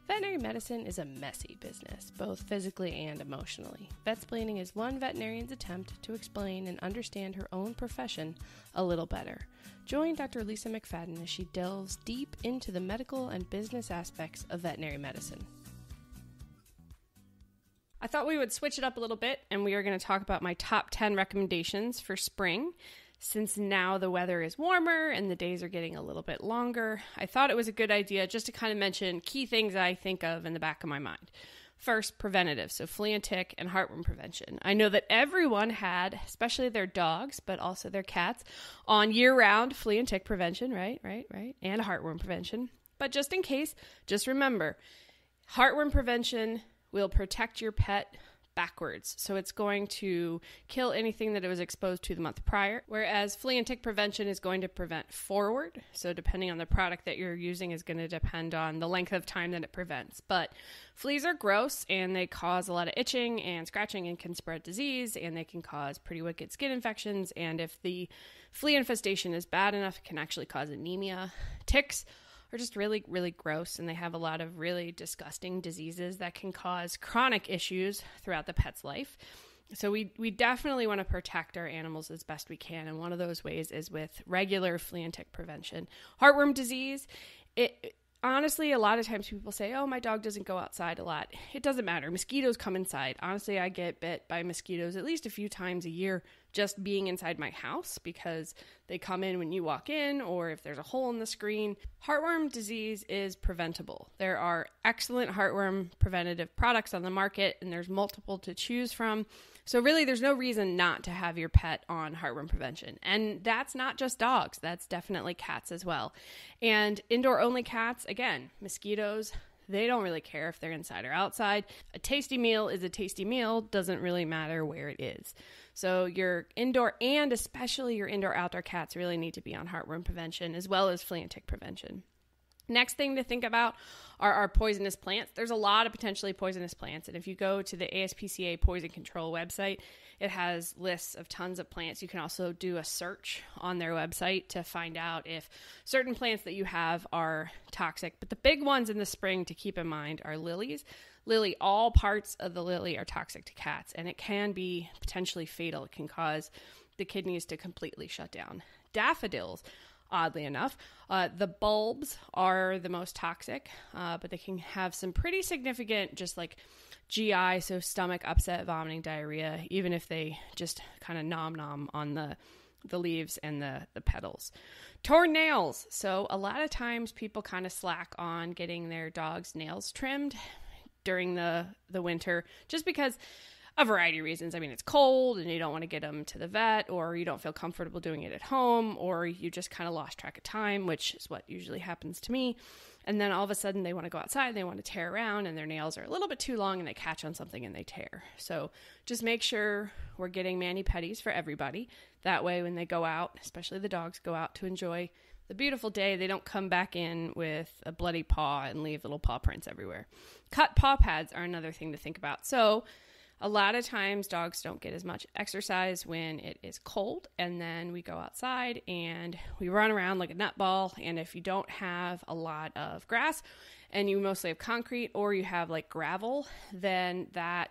Veterinary medicine is a messy business, both physically and emotionally. Vetsplaining is one veterinarian's attempt to explain and understand her own profession a little better. Join Dr. Lisa McFadden as she delves deep into the medical and business aspects of veterinary medicine. I thought we would switch it up a little bit, and we are going to talk about my top 10 recommendations for spring. Since now the weather is warmer and the days are getting a little bit longer, I thought it was a good idea just to kind of mention key things I think of in the back of my mind. First, preventative, so flea and tick and heartworm prevention. I know that everyone had, especially their dogs, but also their cats, on year-round flea and tick prevention, right, and heartworm prevention. But just in case, just remember, heartworm prevention will protect your pet backwards. So it's going to kill anything that it was exposed to the month prior, whereas flea and tick prevention is going to prevent forward. So depending on the product that you're using is going to depend on the length of time that it prevents. But fleas are gross and they cause a lot of itching and scratching and can spread disease, and they can cause pretty wicked skin infections. And if the flea infestation is bad enough, it can actually cause anemia. Ticks are just really, really gross, and they have a lot of really disgusting diseases that can cause chronic issues throughout the pet's life. So we definitely want to protect our animals as best we can, and one of those ways is with regular flea and tick prevention. Heartworm disease, honestly, a lot of times people say, oh, my dog doesn't go outside a lot. It doesn't matter. Mosquitoes come inside. Honestly, I get bit by mosquitoes at least a few times a year just being inside my house because they come in when you walk in or if there's a hole in the screen. Heartworm disease is preventable. There are excellent heartworm preventative products on the market, and there's multiple to choose from. So really, there's no reason not to have your pet on heartworm prevention. And that's not just dogs. That's definitely cats as well. And indoor-only cats, again, mosquitoes, they don't really care if they're inside or outside. A tasty meal is a tasty meal. Doesn't really matter where it is. So your indoor and especially your indoor-outdoor cats really need to be on heartworm prevention as well as flea and tick prevention. Next thing to think about are our poisonous plants. There's a lot of potentially poisonous plants, and if you go to the ASPCA Poison Control website, it has lists of tons of plants. You can also do a search on their website to find out if certain plants that you have are toxic. But the big ones in the spring to keep in mind are lilies. All parts of the lily are toxic to cats, and it can be potentially fatal. It can cause the kidneys to completely shut down. Daffodils, oddly enough, the bulbs are the most toxic, but they can have some pretty significant just like GI, so stomach upset, vomiting, diarrhea, even if they just kind of nom on the leaves and the petals. Torn nails. So a lot of times people kind of slack on getting their dog's nails trimmed during the winter just because a variety of reasons. I mean, it's cold and you don't want to get them to the vet, or you don't feel comfortable doing it at home, or you just kind of lost track of time, which is what usually happens to me. And then all of a sudden they want to go outside, they want to tear around, and their nails are a little bit too long and they catch on something and they tear. So just make sure we're getting mani-pedis for everybody. That way when they go out, especially the dogs go out to enjoy the beautiful day, they don't come back in with a bloody paw and leave little paw prints everywhere. Cut paw pads are another thing to think about. So a lot of times dogs don't get as much exercise when it is cold, and then we go outside and we run around like a nutball. And if you don't have a lot of grass and you mostly have concrete or you have like gravel, then that,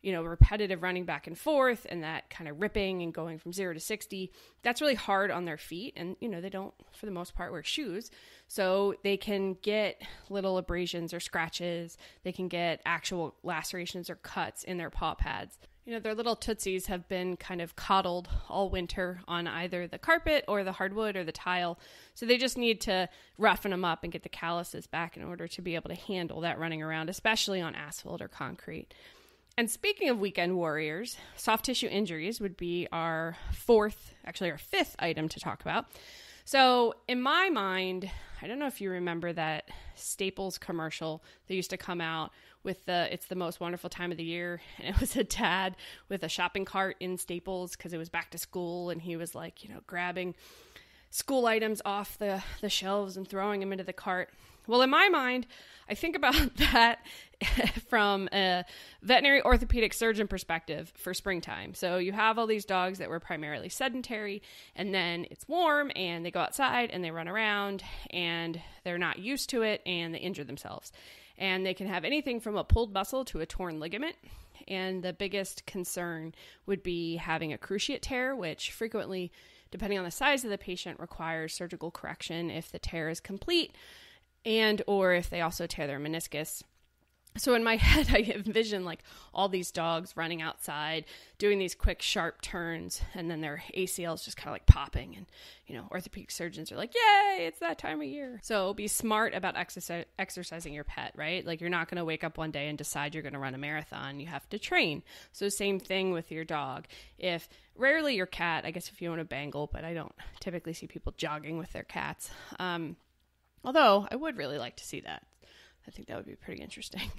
repetitive running back and forth and that kind of ripping and going from 0 to 60, that's really hard on their feet. And, they don't, for the most part, wear shoes. So they can get little abrasions or scratches. They can get actual lacerations or cuts in their paw pads. Their little tootsies have been kind of coddled all winter on either the carpet or the hardwood or the tile. So they just need to roughen them up and get the calluses back in order to be able to handle that running around, especially on asphalt or concrete. And speaking of weekend warriors, soft tissue injuries would be our fifth item to talk about. So in my mind, I don't know if you remember that Staples commercial that used to come out with it's the most wonderful time of the year. And it was a dad with a shopping cart in Staples because it was back to school. And he was like, grabbing school items off the shelves and throwing them into the cart. Well, in my mind, I think about that from a veterinary orthopedic surgeon perspective for springtime. So you have all these dogs that were primarily sedentary, and then it's warm and they go outside and they run around and they're not used to it and they injure themselves. And they can have anything from a pulled muscle to a torn ligament. And the biggest concern would be having a cruciate tear, which frequently, depending on the size of the patient, requires surgical correction if the tear is complete and or if they also tear their meniscus. So in my head, I envision like all these dogs running outside, doing these quick, sharp turns, and then their ACLs just kind of like popping. And, orthopedic surgeons are like, yay, it's that time of year. So be smart about exercising your pet, right? Like you're not going to wake up one day and decide you're going to run a marathon. You have to train. So same thing with your dog. If rarely your cat, I guess if you own a Bengal, but I don't typically see people jogging with their cats. Although I would really like to see that. I think that would be pretty interesting.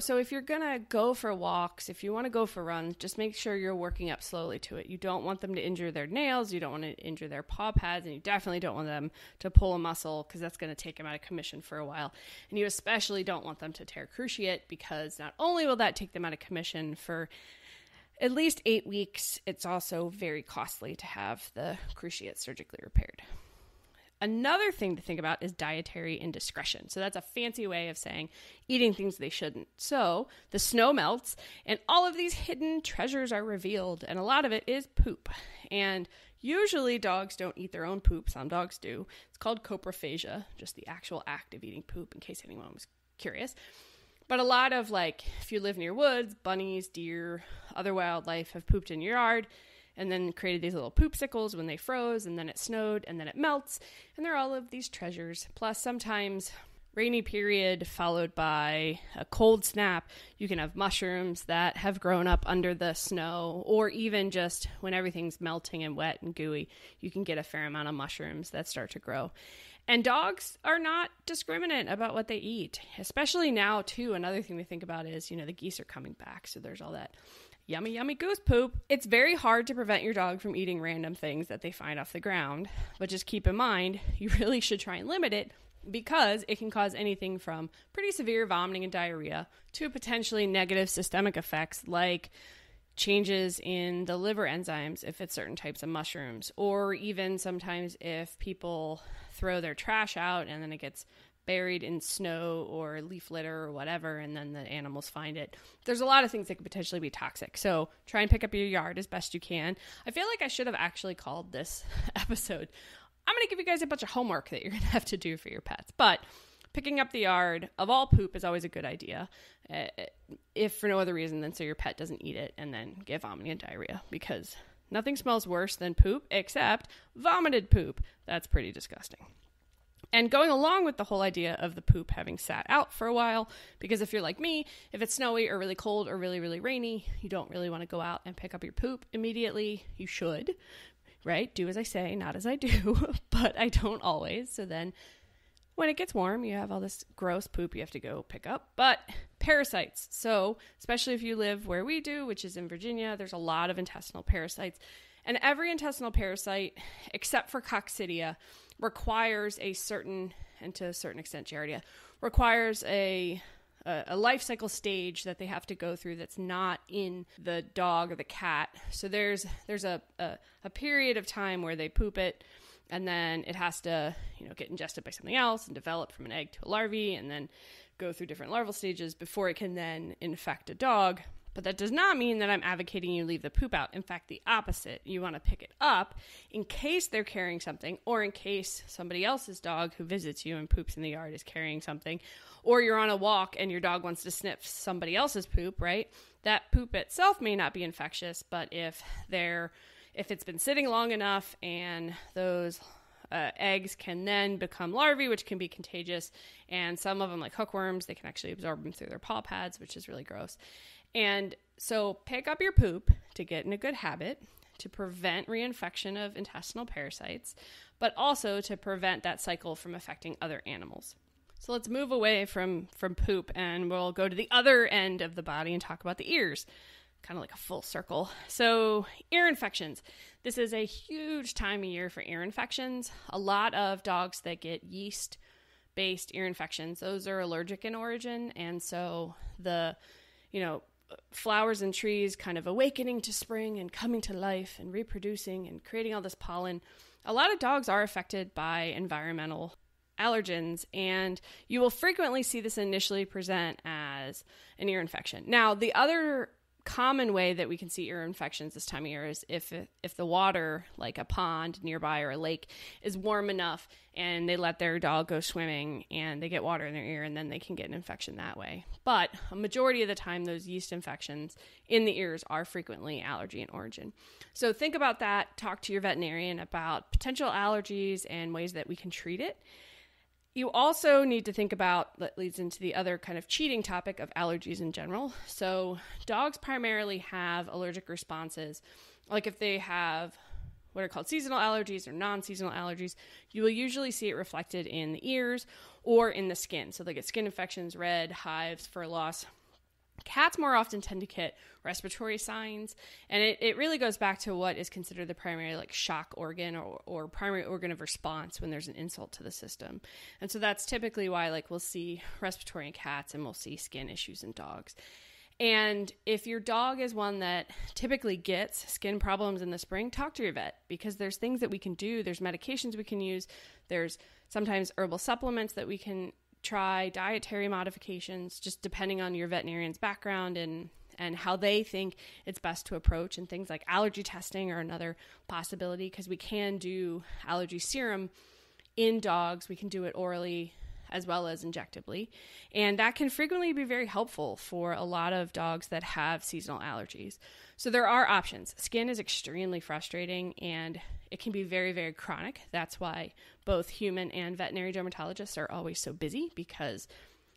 So if you're going to go for walks, if you want to go for runs, just make sure you're working up slowly to it. You don't want them to injure their nails. You don't want to injure their paw pads. And you definitely don't want them to pull a muscle because that's going to take them out of commission for a while. And you especially don't want them to tear cruciate because not only will that take them out of commission for at least 8 weeks, it's also very costly to have the cruciate surgically repaired. Another thing to think about is dietary indiscretion. So that's a fancy way of saying eating things they shouldn't. So the snow melts and all of these hidden treasures are revealed, and a lot of it is poop. And usually dogs don't eat their own poop. Some dogs do. It's called coprophagia, just the actual act of eating poop, in case anyone was curious. But a lot of, if you live near woods, bunnies, deer, other wildlife have pooped in your yard, and then created these little poopsicles when they froze, and then it snowed, and then it melts, and there are all of these treasures. Plus, sometimes rainy period followed by a cold snap, you can have mushrooms that have grown up under the snow, or even just when everything's melting and wet and gooey, you can get a fair amount of mushrooms that start to grow. And dogs are not discriminate about what they eat, especially now, too. Another thing to think about is, the geese are coming back, so there's all that yummy, yummy goose poop. It's very hard to prevent your dog from eating random things that they find off the ground, but just keep in mind, you really should try and limit it because it can cause anything from pretty severe vomiting and diarrhea to potentially negative systemic effects like changes in the liver enzymes if it's certain types of mushrooms, or even sometimes if people throw their trash out and then it gets buried in snow or leaf litter or whatever, and then the animals find it. There's a lot of things that could potentially be toxic. So try and pick up your yard as best you can. I feel like I should have actually called this episode, I'm going to give you guys a bunch of homework that you're going to have to do for your pets. But picking up the yard of all poop is always a good idea, if for no other reason than so your pet doesn't eat it and then get vomiting and diarrhea, because nothing smells worse than poop except vomited poop. That's pretty disgusting. And going along with the whole idea of the poop having sat out for a while, because if you're like me, if it's snowy or really cold or really, really rainy, you don't really want to go out and pick up your poop immediately. You should, right? Do as I say, not as I do, but I don't always. So then when it gets warm, you have all this gross poop you have to go pick up. But parasites. So especially if you live where we do, which is in Virginia, there's a lot of intestinal parasites. And every intestinal parasite, except for Coccidia, requires a certain, and to a certain extent Giardia, requires a life cycle stage that they have to go through that's not in the dog or the cat. So there's a period of time where they poop it, and then it has to get ingested by something else and develop from an egg to a larvae, and then go through different larval stages before it can then infect a dog. But that does not mean that I'm advocating you leave the poop out. In fact, the opposite. You want to pick it up in case they're carrying something, or in case somebody else's dog who visits you and poops in the yard is carrying something, or you're on a walk and your dog wants to sniff somebody else's poop, right? That poop itself may not be infectious, but if it's been sitting long enough and those eggs can then become larvae, which can be contagious, and some of them, like hookworms, they can actually absorb them through their paw pads, which is really gross. And so pick up your poop to get in a good habit, to prevent reinfection of intestinal parasites, but also to prevent that cycle from affecting other animals. So let's move away from poop, and we'll go to the other end of the body and talk about the ears, kind of like a full circle. So ear infections. This is a huge time of year for ear infections. A lot of dogs that get yeast based ear infections, those are allergic in origin. And so the, flowers and trees kind of awakening to spring and coming to life and reproducing and creating all this pollen. A lot of dogs are affected by environmental allergens, and you will frequently see this initially present as an ear infection. Now, the other common way that we can see ear infections this time of year is if the water, like a pond nearby or a lake, is warm enough and they let their dog go swimming and they get water in their ear, and then they can get an infection that way. But a majority of the time, those yeast infections in the ears are frequently allergy in origin. So think about that. Talk to your veterinarian about potential allergies and ways that we can treat it. You also need to think about, that leads into the other kind of cheating topic of allergies in general. So dogs primarily have allergic responses. Like if they have what are called seasonal allergies or non-seasonal allergies, you will usually see it reflected in the ears or in the skin. So they get skin infections, red, hives, fur loss. Cats more often tend to get respiratory signs, and it really goes back to what is considered the primary shock organ or primary organ of response when there's an insult to the system. And so that's typically why we'll see respiratory in cats and we'll see skin issues in dogs. And if your dog is one that typically gets skin problems in the spring, talk to your vet, because there's things that we can do. There's medications we can use. There's sometimes herbal supplements that we can try, dietary modifications, just depending on your veterinarian's background and how they think it's best to approach. And things like allergy testing are another possibility, because we can do allergy serum in dogs. We can do it orally as well as injectively. And that can frequently be very helpful for a lot of dogs that have seasonal allergies. So there are options. Skin is extremely frustrating and it can be very, very chronic. That's why both human and veterinary dermatologists are always so busy, because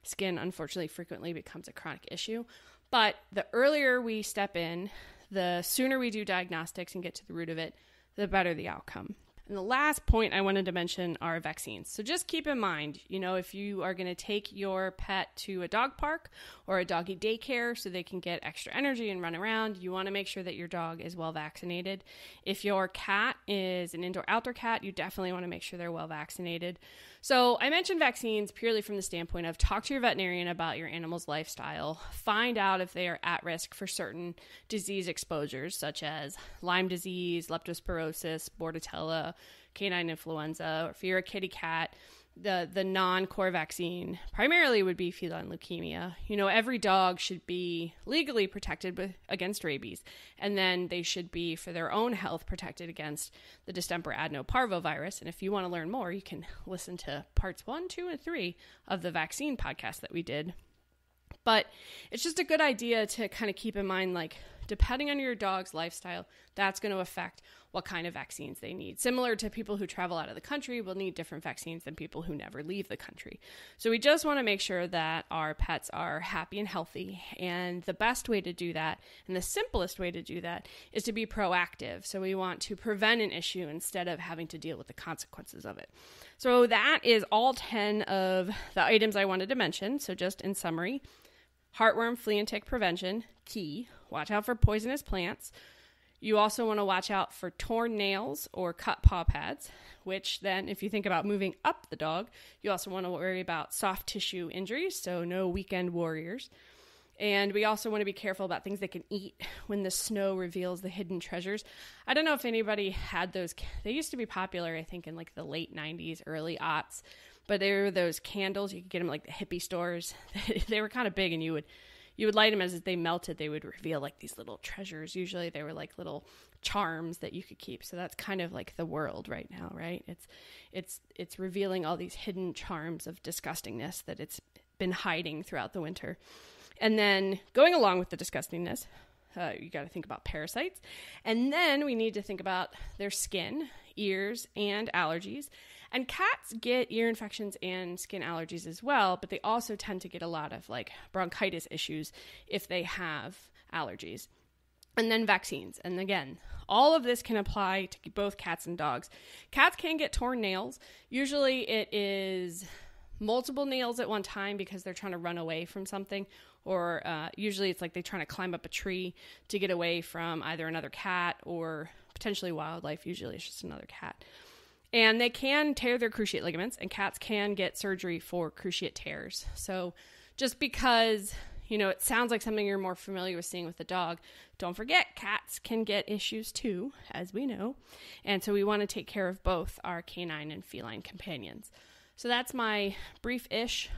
skin, unfortunately, frequently becomes a chronic issue. But the earlier we step in, the sooner we do diagnostics and get to the root of it, the better the outcome. And the last point I wanted to mention are vaccines. So just keep in mind, if you are going to take your pet to a dog park or a doggy daycare so they can get extra energy and run around, you want to make sure that your dog is well vaccinated. If your cat is an indoor-outdoor cat, you definitely want to make sure they're well vaccinated. So I mentioned vaccines purely from the standpoint of talk to your veterinarian about your animal's lifestyle. Find out if they are at risk for certain disease exposures, such as Lyme disease, leptospirosis, Bordetella, canine influenza, or if you're a kitty cat, the non-core vaccine primarily would be feline leukemia. Every dog should be legally protected against rabies, and then they should be, for their own health, protected against the distemper adenoparvovirus. And if you want to learn more, you can listen to parts 1, 2, and 3 of the vaccine podcast that we did. But it's just a good idea to kind of keep in mind, depending on your dog's lifestyle, that's going to affect what kind of vaccines they need. Similar to people who travel out of the country will need different vaccines than people who never leave the country. So we just want to make sure that our pets are happy and healthy. And the best way to do that, and the simplest way to do that, is to be proactive. So we want to prevent an issue instead of having to deal with the consequences of it. So that is all 10 of the items I wanted to mention. So just in summary, heartworm, flea, and tick prevention, key. Watch out for poisonous plants. You also want to watch out for torn nails or cut paw pads, which then, if you think about moving up the dog, you also want to worry about soft tissue injuries, so no weekend warriors. And we also want to be careful about things they can eat when the snow reveals the hidden treasures. I don't know if anybody had those. They used to be popular, I think, in the late 90s, early aughts. But they were those candles. You could get them at the hippie stores. They were kind of big, and you would light them as they melted. They would reveal these little treasures. Usually they were little charms that you could keep. So that's kind of the world right now, right? It's revealing all these hidden charms of disgustingness that it's been hiding throughout the winter. And then going along with the disgustingness, you got to think about parasites. And then we need to think about their skin, ears, and allergies. And cats get ear infections and skin allergies as well, but they also tend to get a lot of bronchitis issues if they have allergies. And then vaccines. And again, all of this can apply to both cats and dogs. Cats can get torn nails. Usually it is multiple nails at one time because they're trying to run away from something, or usually it's they're trying to climb up a tree to get away from either another cat or potentially wildlife. Usually it's just another cat. And they can tear their cruciate ligaments, and cats can get surgery for cruciate tears. So just because, it sounds like something you're more familiar with seeing with the dog, don't forget cats can get issues too, as we know. And so we want to take care of both our canine and feline companions. So that's my brief-ish